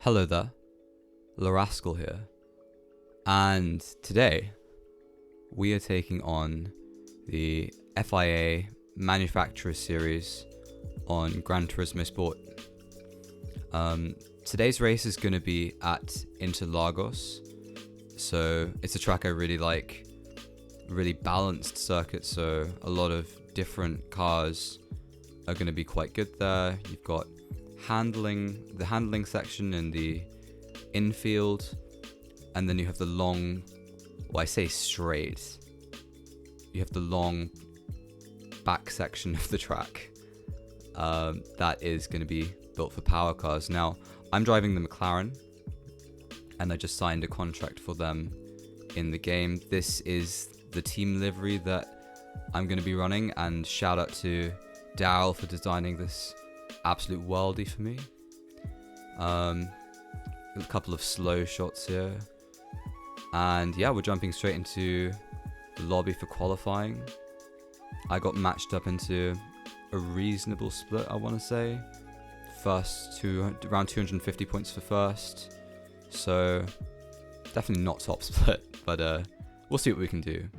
Hello there, Larascal here, and today we are taking on the FIA Manufacturer Series on Gran Turismo Sport. Today's race is going to be at Interlagos, so it's a track I really like, really balanced circuit, so a lot of different cars are going to be quite good there. You've got the handling section in the infield, and then you have the long, well, I say straight, you have the long back section of the track that is going to be built for power cars. Now, I'm driving the McLaren, and I just signed a contract for them in the game. This is the team livery that I'm going to be running, and shout out to Daryl for designing this absolute worldie for me. A couple of slow shots here, and yeah, we're jumping straight into the lobby for qualifying. I got matched up into a reasonable split, I want to say. Around 250 points for first, so definitely not top split, but we'll see what we can do.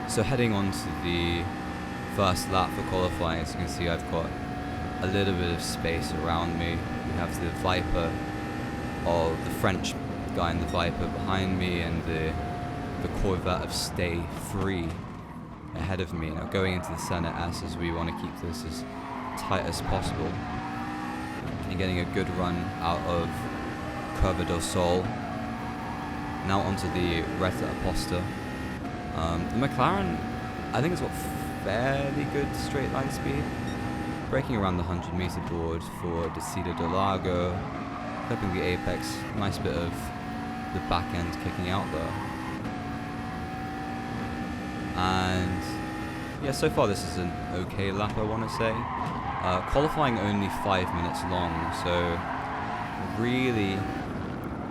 So heading on to the first lap for qualifying, as you can see, I've got a little bit of space around me. We have the Viper, of the French guy in the Viper behind me, and the Corvette of Stay Free ahead of me. Now going into the Senate S, as we want to keep this as tight as possible and getting a good run out of Curva del Sol. Now onto the Retta Aposta. The McLaren, I think it's got fairly good straight line speed, braking around the 100 meter board for Descida del Lago, clipping the apex, nice bit of the back end kicking out there. And yeah, so far this is an okay lap, I want to say. Qualifying only 5 minutes long, so really,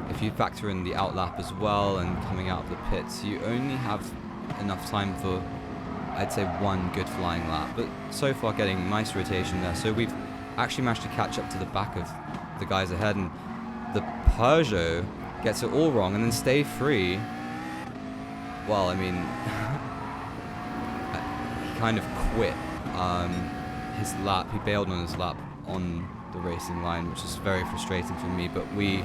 if you factor in the out lap as well and coming out of the pits, you only have enough time for, I'd say, one good flying lap. But so far getting nice rotation there, so we've actually managed to catch up to the back of the guys ahead, and the Peugeot gets it all wrong and then Stay Free, well, I mean, he kind of quit his lap. He bailed on his lap on the racing line, which is very frustrating for me, but we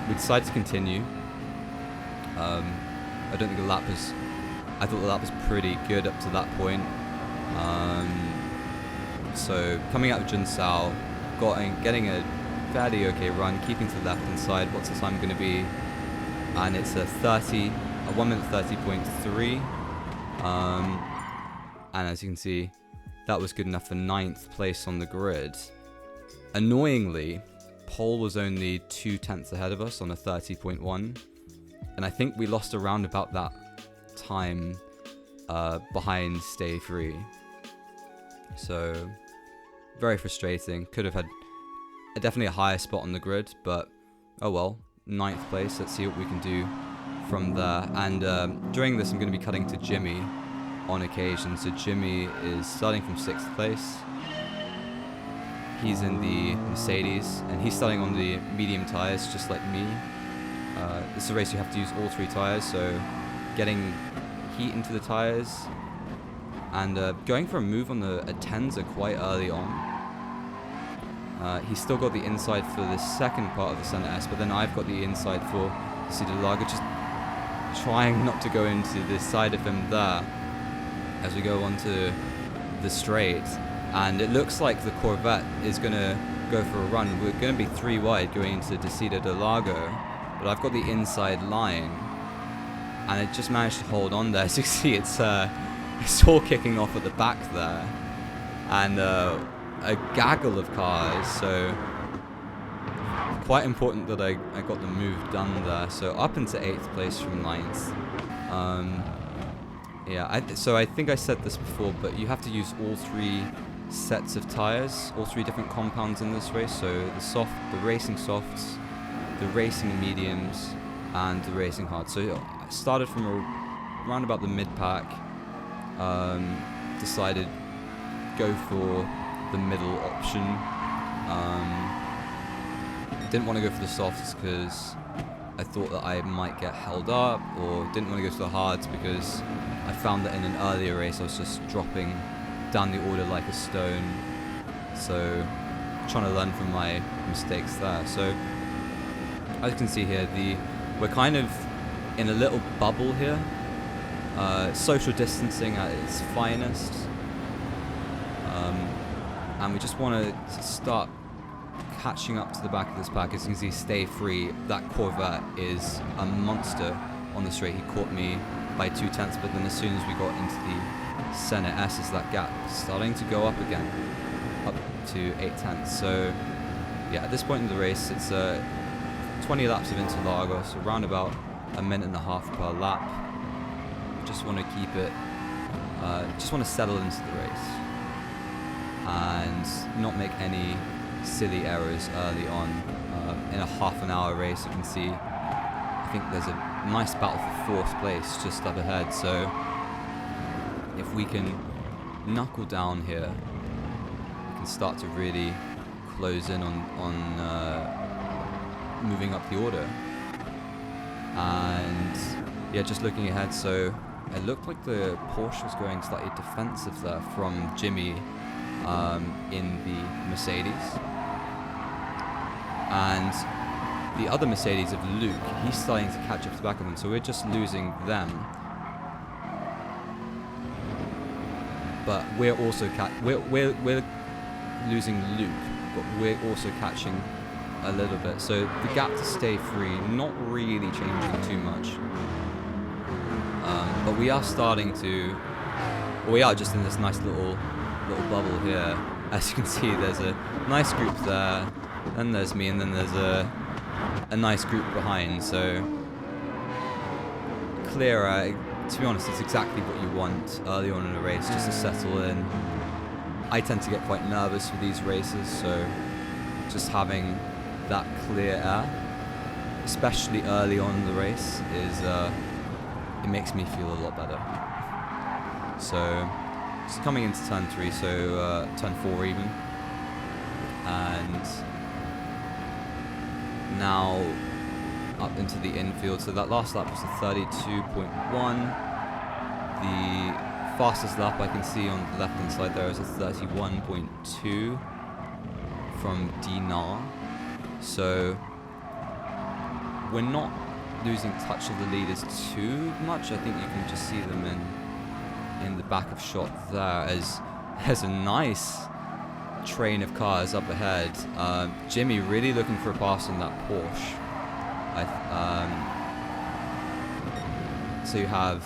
decided to continue. I don't think the lap was, I thought the lap was pretty good up to that point. So coming out of Junsao, getting a fairly okay run, keeping to the left hand side. What's the time going to be? And it's a 1 minute 30.3. And as you can see, that was good enough for 9th place on the grid. Annoyingly, Pole was only 2/10 ahead of us on a 30.1, and I think we lost around about that time behind Stay Free. So very frustrating. Could have had definitely a higher spot on the grid, but oh well. 9th place. Let's see what we can do from there. And during this, I'm going to be cutting to Jimmy on occasion. So Jimmy is starting from 6th place. He's in the Mercedes, and he's starting on the medium tires, just like me. This is a race you have to use all 3 tires, so getting heat into the tires and going for a move on the Atenza quite early on. He's still got the inside for the second part of the Senate S, but then I've got the inside for Descida del Lago, just trying not to go into the side of him there as we go onto the straight. And it looks like the Corvette is going to go for a run. We're going to be 3 wide going into Descida del Lago, but I've got the inside line, and it just managed to hold on there. As you can see, it's all kicking off at the back there, and a gaggle of cars, so quite important that I got the move done there. So up into 8th place from 9th. Yeah, so I think I said this before, but you have to use all 3 sets of tires, all 3 different compounds in this race. So the racing softs, the racing mediums, and the racing hards. So I started from around about the mid-pack, decided go for the middle option, Didn't want to go for the softs because I thought that I might get held up, or didn't want to go for the hards because I found that in an earlier race I was just dropping down the order like a stone. So trying to learn from my mistakes there. So as you can see here, we're kind of in a little bubble here. Social distancing at its finest. And we just want to start catching up to the back of this pack. As you can see, Stay Free, that Corvette is a monster on the straight. He caught me by 2/10, but then as soon as we got into the Senate S's, that gap starting to go up again, up to 8/10. So yeah, at this point in the race, it's 20 laps of Interlagos, around about a minute and a half per lap. Just want to keep it, just want to settle into the race and not make any silly errors early on. In a half an hour race, you can see, I think there's a nice battle for 4th place just up ahead. So if we can knuckle down here, we can start to really close in on moving up the order. And yeah, just looking ahead, so it looked like the Porsche was going slightly defensive there from Jimmy in the Mercedes. And the other Mercedes of Luke, he's starting to catch up to the back of them, so we're just losing them. But we're also we're losing Luke, but we're also catching a little bit. So the gap to Stay Free, not really changing too much. But we are starting to, we are just in this nice little bubble here. As you can see, there's a nice group there, then there's me, and then there's a nice group behind. So clearer. To be honest, it's exactly what you want early on in a race, just to settle in. I tend to get quite nervous for these races, so just having that clear air, especially early on in the race, is it makes me feel a lot better. So just coming into turn 3, so turn 4 even, and now up into the infield. So that last lap was a 32.1. The fastest lap I can see on the left hand side there is a 31.2 from Dinar. So we're not losing touch of the leaders too much. I think you can just see them in the back of shot there, as there's a nice train of cars up ahead. Jimmy really looking for a pass on that Porsche. So you have,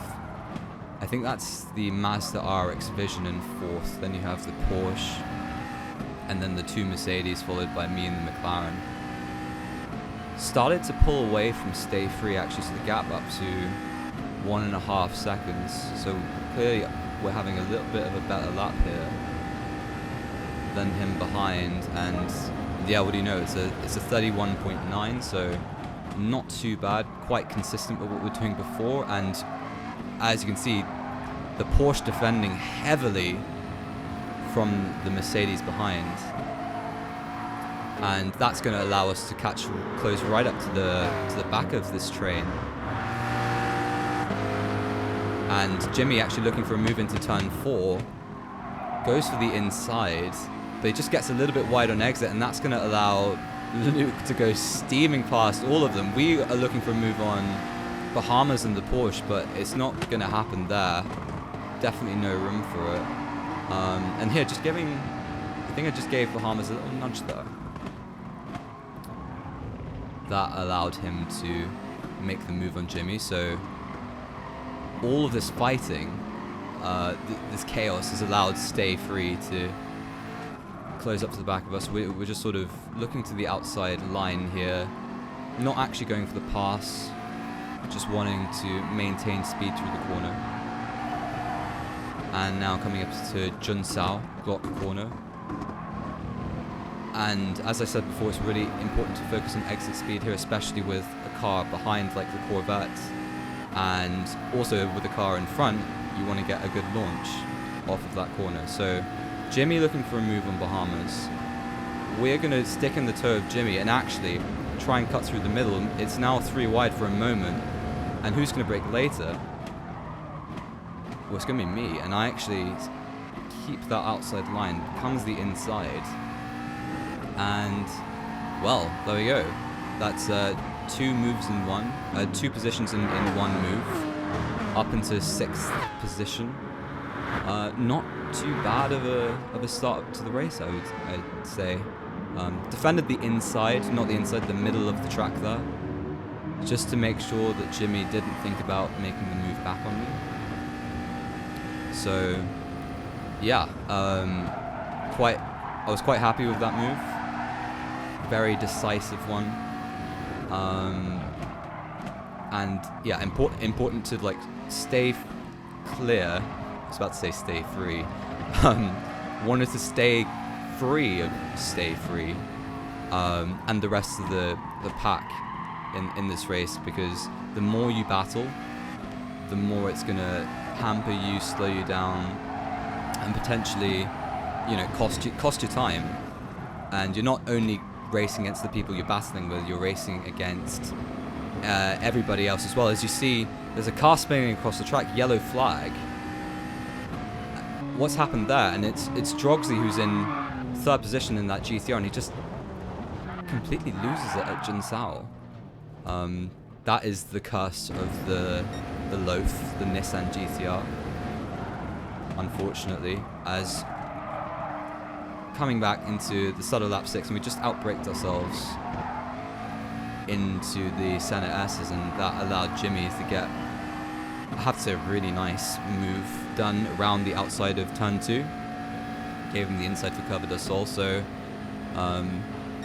I think that's the Mazda RX Vision in 4th, then you have the Porsche, and then the 2 Mercedes, followed by me and the McLaren. Started to pull away from Stay Free actually, so the gap up to 1.5 seconds. So clearly we're having a little bit of a better lap here than him behind. And yeah, what do you know? It's a 31.9, so not too bad, quite consistent with what we were doing before. And as you can see, the Porsche defending heavily from the Mercedes behind, and that's going to allow us to close right up to the back of this train. And Jimmy actually looking for a move into turn 4, goes for the inside, but he just gets a little bit wide on exit, and that's going to allow Luke to go steaming past all of them. We are looking for a move on Bahamas and the Porsche, but it's not going to happen there. Definitely no room for it. And here, just giving, I think I just gave Bahamas a little nudge there. That allowed him to make the move on Jimmy. So all of this fighting, this chaos has allowed Stay Free to close up to the back of us. We're just sort of looking to the outside line here, not actually going for the pass, just wanting to maintain speed through the corner. And now coming up to Junsao, Glock corner. And as I said before, it's really important to focus on exit speed here, especially with a car behind like the Corvette. And also with the car in front, you want to get a good launch off of that corner. So Jimmy looking for a move on Bahamas. we're going to stick in the toe of Jimmy and actually try and cut through the middle. It's now 3 wide for a moment, and who's going to brake later? Well, it's going to be me, and I actually keep that outside line, comes the inside, and, well, there we go. That's 2 moves in one, 2 positions in one move, up into 6th position. Not too bad of a start to the race, I'd say. Defended the inside, not the inside, the middle of the track there, just to make sure that Jimmy didn't think about making the move back on me. So, yeah, I was quite happy with that move. Very decisive one. And yeah, important to like stay clear. I was about to say stay free. Wanted to stay free of stay free, and the rest of the pack in this race, because the more you battle, the more it's gonna hamper you, slow you down, and potentially, you know, cost you time. And you're not only racing against the people you're battling with, you're racing against everybody else as well. As you see, there's a car spinning across the track, yellow flag. What's happened there? And it's Drogsley who's in 3rd position in that GTR, and he just completely loses it at Jinsao. That is the curse of the Loaf, the Nissan GTR. Unfortunately, as coming back into the start of lap 6, and we just outbraked ourselves into the Senna S's, and that allowed Jimmy to get, I have to say, a really nice move done around the outside of turn 2. Gave him the inside for Curva del Sol, so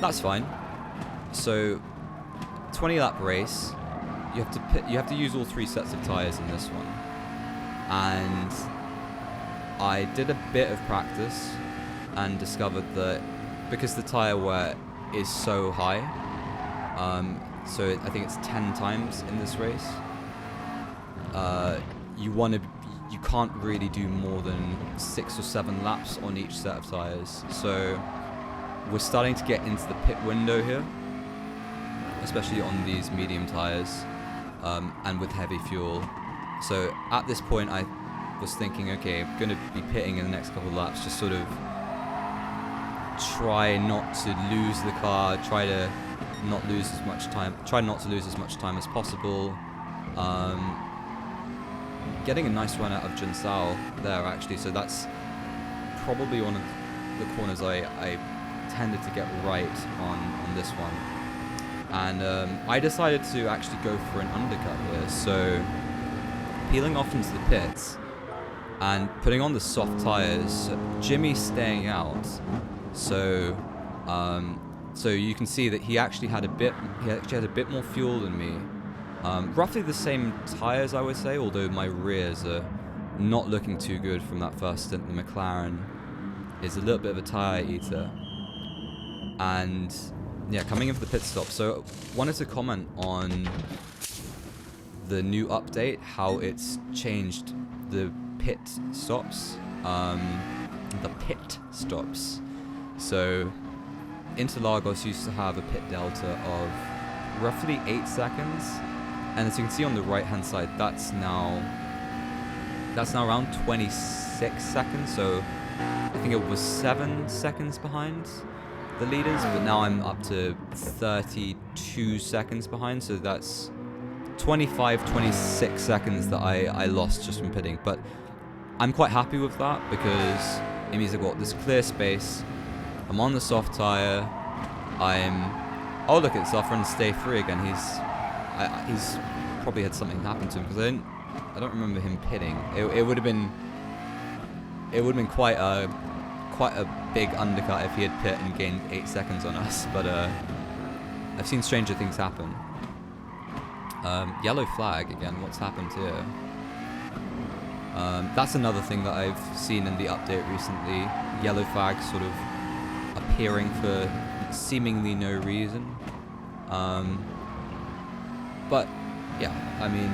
that's fine. So 20-lap race, you have to use all 3 sets of tyres in this one, and I did a bit of practice and discovered that because the tyre wear is so high, so I think it's 10 times in this race, you can't really do more than 6 or 7 laps on each set of tyres. So we're starting to get into the pit window here, especially on these medium tyres, and with heavy fuel. So at this point I was thinking, okay, I'm going to be pitting in the next couple of laps, just sort of try not to lose the car, try not to lose as much time as possible. Getting a nice run out of Jinsao there, actually, so that's probably one of the corners I tended to get right on this one. And I decided to actually go for an undercut here, so peeling off into the pits and putting on the soft tyres, Jimmy staying out. So so you can see that he actually had a bit more fuel than me. Roughly the same tyres, I would say, although my rears are not looking too good from that first stint. The McLaren is a little bit of a tyre eater. And yeah, coming in for the pit stop. So wanted to comment on the new update, how it's changed the pit stops. So Interlagos used to have a pit delta of roughly 8 seconds. And as you can see on the right hand side, that's now around 26 seconds, so I think it was 7 seconds behind the leaders, but now I'm up to 32 seconds behind, so that's 26 seconds that I lost just from pitting. But I'm quite happy with that, because it means I've got this clear space, I'm on the soft tyre, oh look, it's off and stay free again. He's probably had something happen to him, because I don't remember him pitting. It would have been quite a big undercut if he had pit and gained 8 seconds on us. But I've seen stranger things happen. Yellow flag again. What's happened here? That's another thing that I've seen in the update recently. Yellow flag sort of appearing for seemingly no reason. But yeah, I mean,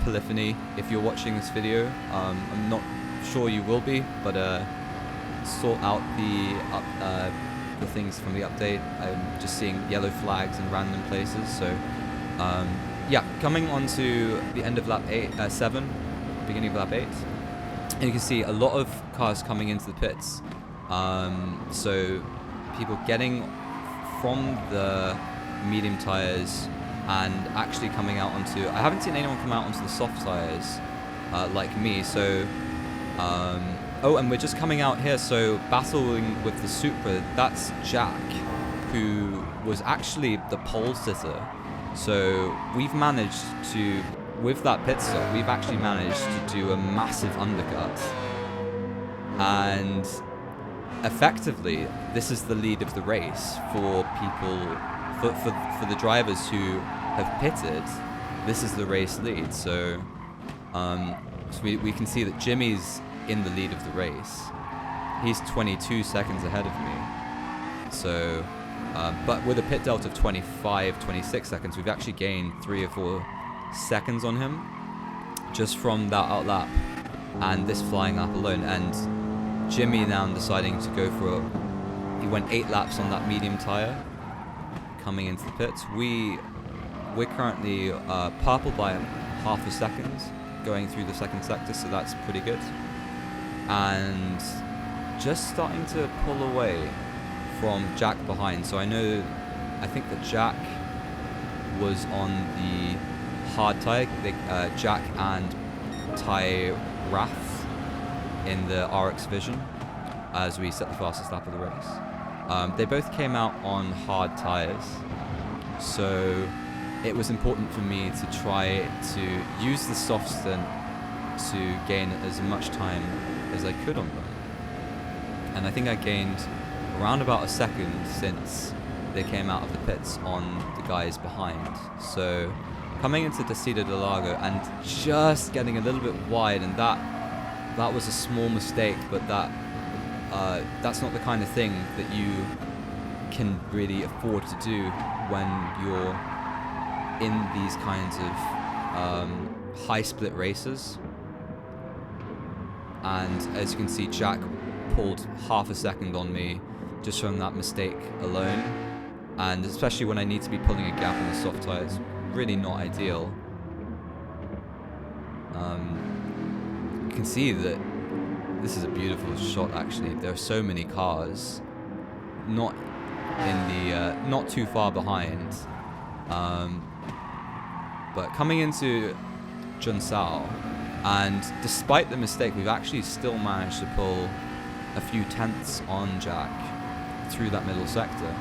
Polyphony, if you're watching this video, I'm not sure you will be, but sort out the the things from the update. I'm just seeing yellow flags in random places. So yeah, coming on to the end of lap 7, beginning of lap 8, and you can see a lot of cars coming into the pits. So people getting from the medium tires and actually coming out onto, I haven't seen anyone come out onto the soft tires like me. So oh, and we're just coming out here, so battling with the Supra, that's Jack, who was actually the pole sitter. So we've managed to, with that pit stop, we've actually managed to do a massive undercut. And effectively, this is the lead of the race for people, for the drivers who have pitted. This is the race lead. So, so we can see that Jimmy's in the lead of the race. He's 22 seconds ahead of me. So, but with a pit delta of 25, 26 seconds, we've actually gained 3 or 4 seconds on him just from that outlap and this flying lap alone. And Jimmy now deciding to go for he went 8 laps on that medium tire coming into the pits. We're currently purple by half a second going through the second sector, so that's pretty good. And just starting to pull away from Jack behind. So I think that Jack was on the hard tire, Jack and Ty Rath in the RX Vision as we set the fastest lap of the race. They both came out on hard tires, so it was important for me to try to use the soft stint to gain as much time as I could on them. And I think I gained around about a second since they came out of the pits on the guys behind. So coming into Descida del Lago and just getting a little bit wide, and that was a small mistake, but that's not the kind of thing that you can really afford to do when you're in these kinds of high split races. And as you can see, Jack pulled half a second on me just from that mistake alone, and especially when I need to be pulling a gap on the soft tires, really not ideal. You can see that this is a beautiful shot. Actually, there are so many cars not too far behind, but coming into Junsao. And despite the mistake, we've actually still managed to pull a few tenths on Jack through that middle sector.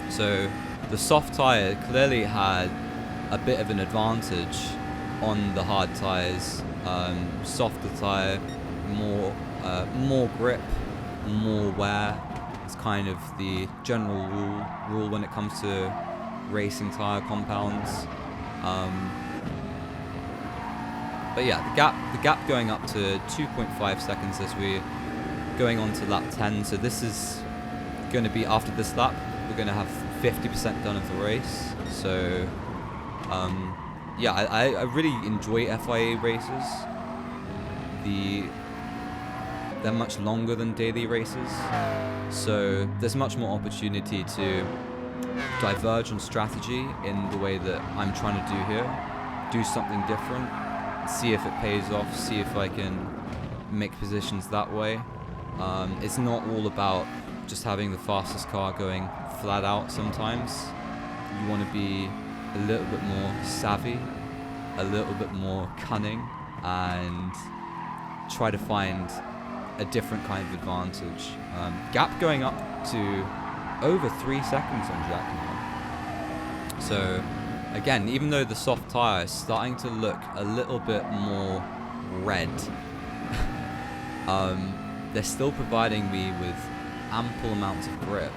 So the soft tyre clearly had a bit of an advantage on the hard tyres. Softer tyre, more grip, more wear. It's kind of the general rule when it comes to racing tyre compounds. But yeah, the gap going up to 2.5 seconds as we're going on to lap 10. So this is going to be, after this lap, we're going to have 50% done of the race. So yeah, I really enjoy FIA races. They're much longer than daily races, so there's much more opportunity to diverge on strategy in the way that I'm trying to do here. Do something different, see if it pays off, see if I can make positions that way. It's not all about just having the fastest car going flat out sometimes. You want to be a little bit more savvy, a little bit more cunning, and try to find a different kind of advantage. Gap going up to over 3 seconds on Jack now. So again, even though the soft tyre is starting to look a little bit more red, they're still providing me with ample amounts of grip.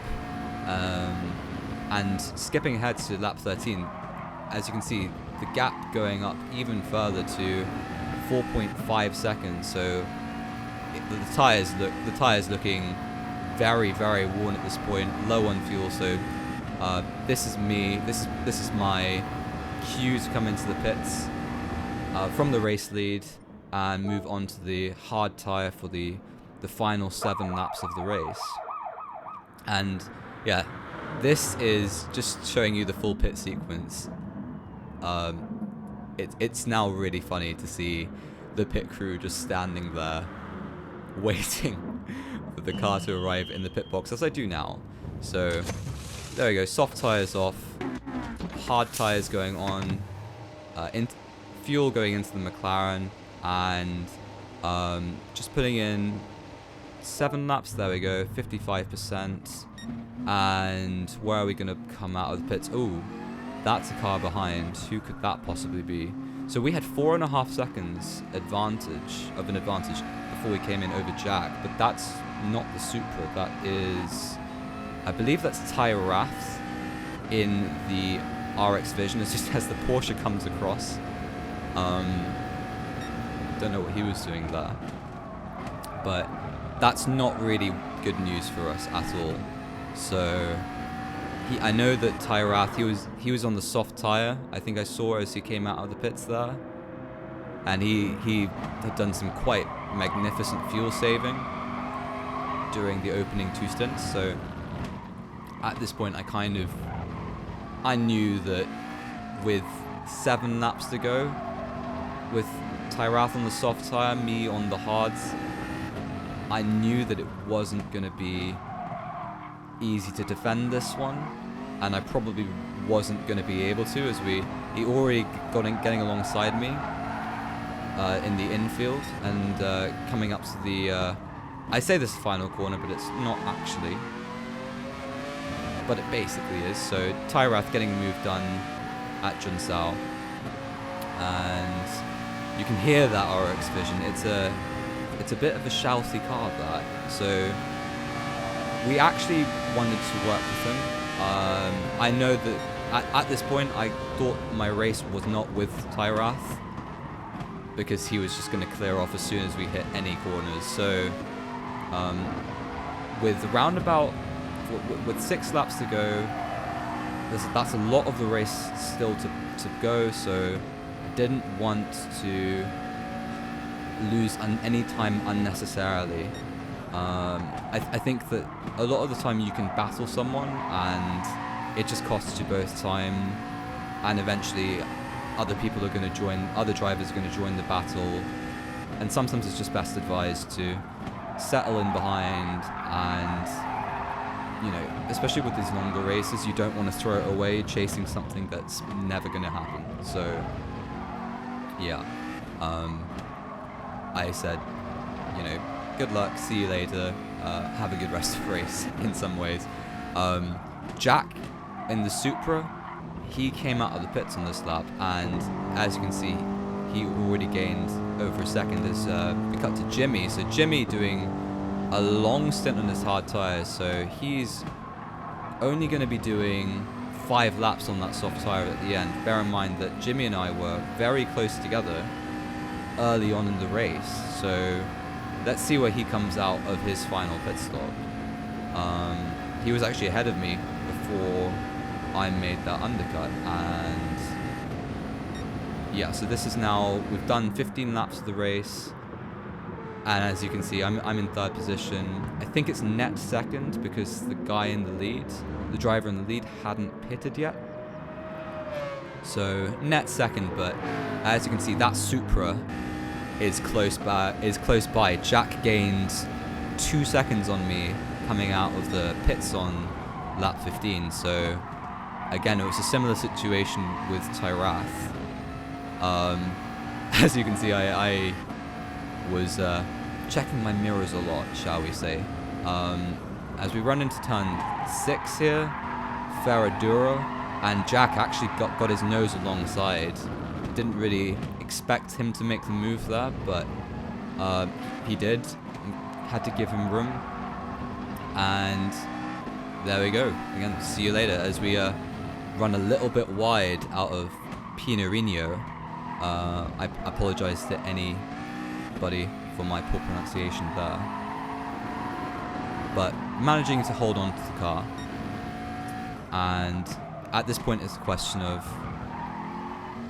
And skipping ahead to lap 13, as you can see, the gap going up even further to 4.5 seconds. So the tyres looking very, very worn at this point, low on fuel. So this is me. This is my cue to come into the pits from the race lead and move on to the hard tyre for the final 7 laps of the race. And yeah, this is just showing you the full pit sequence. It's now really funny to see the pit crew just standing there waiting for the car to arrive in the pit box, as I do now. So there we go, soft tyres off, hard tyres going on, fuel going into the McLaren, and just putting in 7 laps. There we go, 55%. And where are we going to come out of the pits? Oh, that's a car behind. Who could that possibly be? So we had 4.5 seconds advantage before we came in over Jack, but that's not the Supra. That is, I believe that's Ty Rath in the RX Vision. It's just as the Porsche comes across. Don't know what he was doing there, but that's not really good news for us at all. So I know that Ty Rath, he was on the soft tyre. I think I saw as he came out of the pits there, and he had done some quite magnificent fuel saving during the opening 2 stints. So at this point, I knew that with 7 laps to go, with Ty Rath on the soft tyre, me on the hards, I knew that it wasn't going to be easy to defend this one, and I probably wasn't going to be able to, as he already getting alongside me in the infield, and coming up to the I say this is the final corner, but it's not actually, but it basically is. So Ty Rath getting a move done at Junsao, and you can hear that RX Vision. It's a bit of a shouty car, that. So we actually wanted to work with him. I know that at this point I thought my race was not with Ty Rath, because he was just going to clear off as soon as we hit any corners. So with roundabout with 6 laps to go, that's a lot of the race still to go. So I didn't want to lose any time unnecessarily. I think that a lot of the time you can battle someone and it just costs you both time, and eventually other drivers are going to join the battle, and sometimes it's just best advised to settle in behind, and especially with these longer races, you don't want to throw it away chasing something that's never going to happen. So yeah, I said, good luck, see you later, have a good rest of the race in some ways. Jack in the Supra, he came out of the pits on this lap, and as you can see, he already gained over a second as we cut to Jimmy. So Jimmy doing a long stint on his hard tyres, so he's only going to be doing 5 laps on that soft tyre at the end. Bear in mind that Jimmy and I were very close together early on in the race, so let's see where he comes out of his final pit stop. He was actually ahead of me before I made that undercut, and yeah, so this is now, we've done 15 laps of the race, and as you can see, I'm in 3rd position. I think it's net 2nd because the guy in the lead, the driver in the lead, hadn't pitted yet. So net 2nd, but as you can see, that Supra is close by. Jack gained 2 seconds on me coming out of the pits on lap 15. So again, it was a similar situation with Ty Rath. As you can see, I was checking my mirrors a lot, shall we say. As we run into turn 6 here, Ferradura, and Jack actually got his nose alongside. Didn't really expect him to make the move there, but he did. Had to give him room, and there we go. Again, see you later as we run a little bit wide out of Pinarino. I apologize to anybody for my poor pronunciation there, but managing to hold on to the car, and at this point it's a question of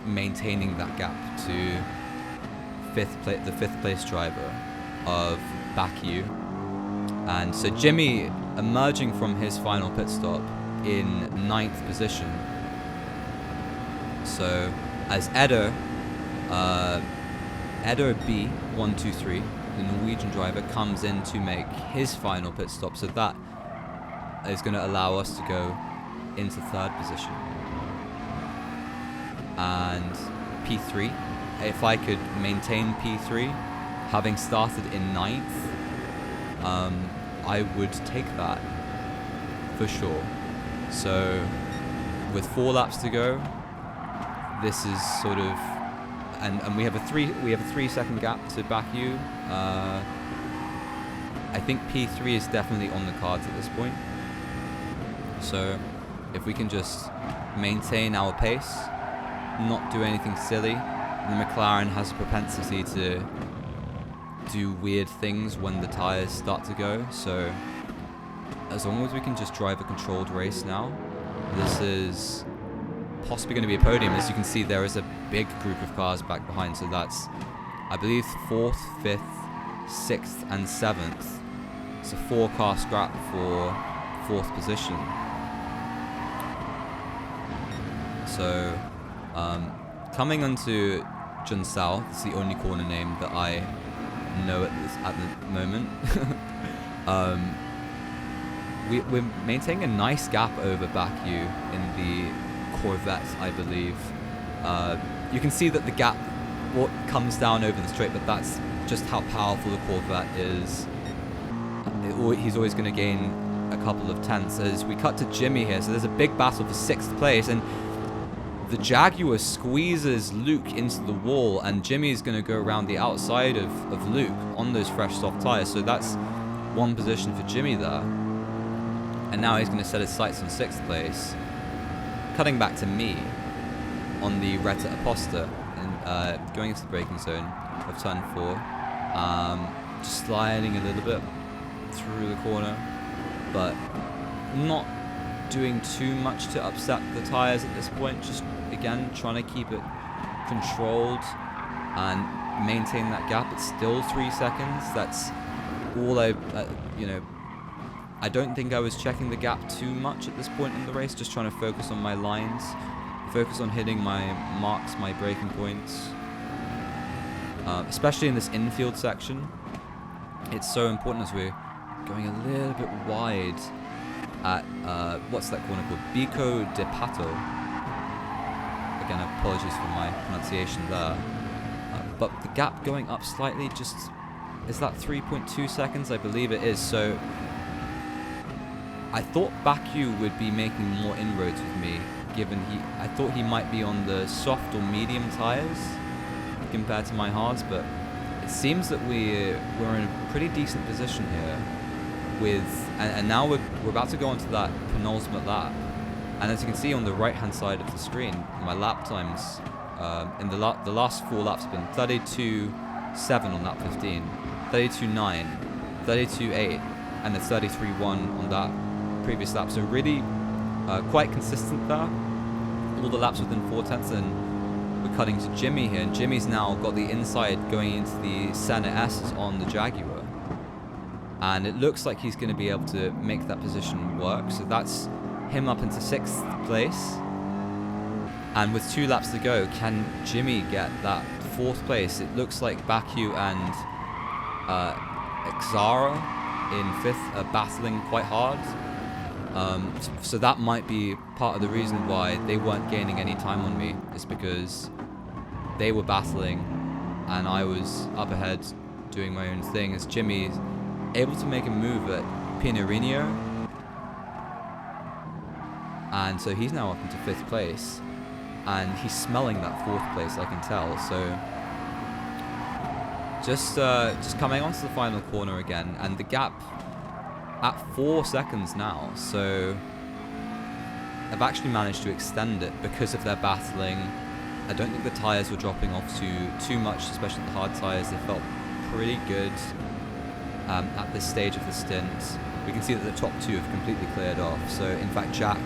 maintaining that gap to the fifth place driver of Baku, And so Jimmy emerging from his final pit stop in 9th position. So as Edo B123, the Norwegian driver, comes in to make his final pit stop, so that is going to allow us to go into 3rd position. And P3, if I could maintain P3, having started in 9th, I would take that for sure. So with 4 laps to go, this is sort of, and we have a 3-second gap to Baku. I think P3 is definitely on the cards at this point. So if we can just maintain our pace, not do anything silly, the McLaren has a propensity to do weird things when the tires start to go. So as long as we can just drive a controlled race now, this is possibly going to be a podium. As you can see, there is a big group of cars back behind, so that's, I believe, 4th, 5th, 6th and 7th. It's a 4-car scrap for 4th position. So coming onto Junsao, it's the only corner name that I know at the moment. We're maintaining a nice gap over Baku in the Corvette, I believe. You can see that the gap comes down over the straight, but that's just how powerful the Corvette is. He's always going to gain a couple of tenths. As we cut to Jimmy here, so there's a big battle for 6th place, and the Jaguar squeezes Luke into the wall, and Jimmy's going to go around the outside of Luke on those fresh soft tyres. So that's 1 position for Jimmy there. And now he's going to set his sights on 6th place. Cutting back to me on the Retta Aposta and going into the braking zone of turn 4. Just sliding a little bit through the corner, but not doing too much to upset the tyres at this point. Just again trying to keep it controlled and maintain that gap. It's still 3 seconds. That's all I don't think I was checking the gap too much at this point in the race, just trying to focus on my lines, focus on hitting my marks, my braking points, especially in this infield section. It's so important as we're going a little bit wide at, what's that corner called? Bico de Pato. Again, apologies for my pronunciation there. But the gap going up slightly, just, is that 3.2 seconds? I believe it is. So I thought Baku would be making more inroads with me, given I thought he might be on the soft or medium tyres compared to my hards, but it seems that we're in a pretty decent position here with, and now we're about to go onto that penultimate lap. And as you can see on the right hand side of the screen, my lap times in the last 4 laps have been 32.7 on lap 15, 32.9, 32.8, and the 33.1 on that previous lap. So really quite consistent there. All the laps within 4 tenths, and we're cutting to Jimmy here, and Jimmy's now got the inside going into the Senna S's on the Jaguar, and it looks like he's going to be able to make that position work. So that's him up into 6th place, and with 2 laps to go, can Jimmy get that 4th place? It looks like Baku and Xara in 5th are battling quite hard. So that might be part of the reason why they weren't gaining any time on me, is because they were battling and I was up ahead doing my own thing, as Jimmy's able to make a move at Pinarino, and so he's now up into 5th place, and he's smelling that 4th place, I can tell. So just coming onto the final corner again, and the gap at 4 seconds now, so I've actually managed to extend it because of their battling. I don't think the tyres were dropping off too much, especially the hard tyres. They felt pretty good at this stage of the stint. We can see that the top 2 have completely cleared off. So in fact, Jack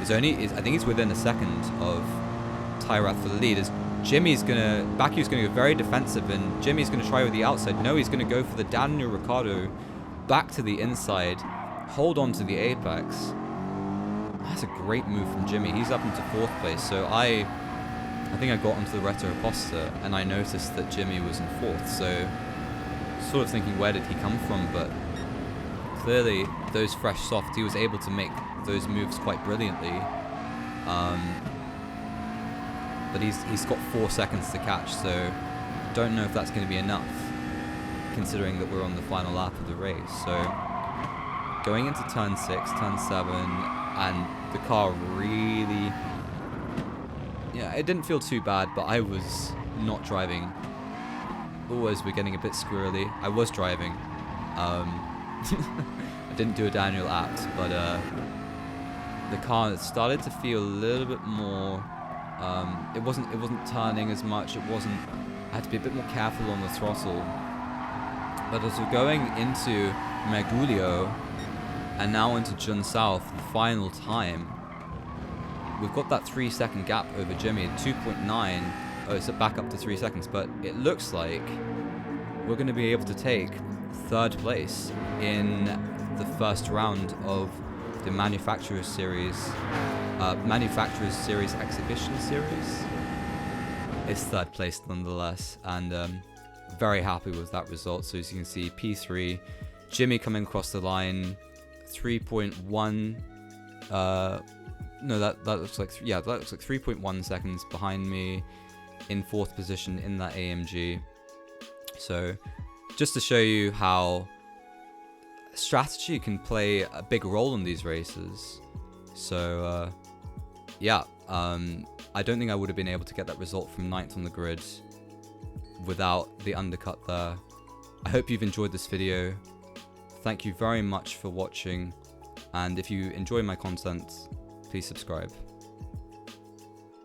is I think he's within a second of Tyrath for the lead. As Baku's going to go very defensive, and Jimmy's going to try with the outside. No, he's going to go for the Daniel Ricciardo back to the inside, hold on to the apex. That's a great move from Jimmy. He's up into 4th place. So I think I got onto the Retro Poster and I noticed that Jimmy was in 4th. So sort of thinking, where did he come from? But clearly those fresh softs, he was able to make those moves quite brilliantly. But he's got 4 seconds to catch, so don't know if that's going to be enough, considering that we're on the final lap of the race. So going into turn 6, turn 7, and the car really, yeah, it didn't feel too bad, but I was not driving. Always we're getting a bit squirrely. I was driving. I didn't do a Daniel apt, but the car started to feel a little bit more. It wasn't turning as much. I had to be a bit more careful on the throttle. But as we're going into Mergulho and now into Jun South, the final time, we've got that 3-second gap over Jimmy, 2.9. Oh, it's back up to 3 seconds, but it looks like we're going to be able to take 3rd place in the first round of the Manufacturers Series Exhibition Series. It's 3rd place nonetheless, and very happy with that result. So as you can see, P3, Jimmy coming across the line, 3.1. No, that looks like that looks like 3.1 seconds behind me, in 4th position in that AMG. So just to show you how strategy can play a big role in these races. So I don't think I would have been able to get that result from 9th on the grid without the undercut there. I hope you've enjoyed this video. Thank you very much for watching, and if you enjoy my content, please subscribe.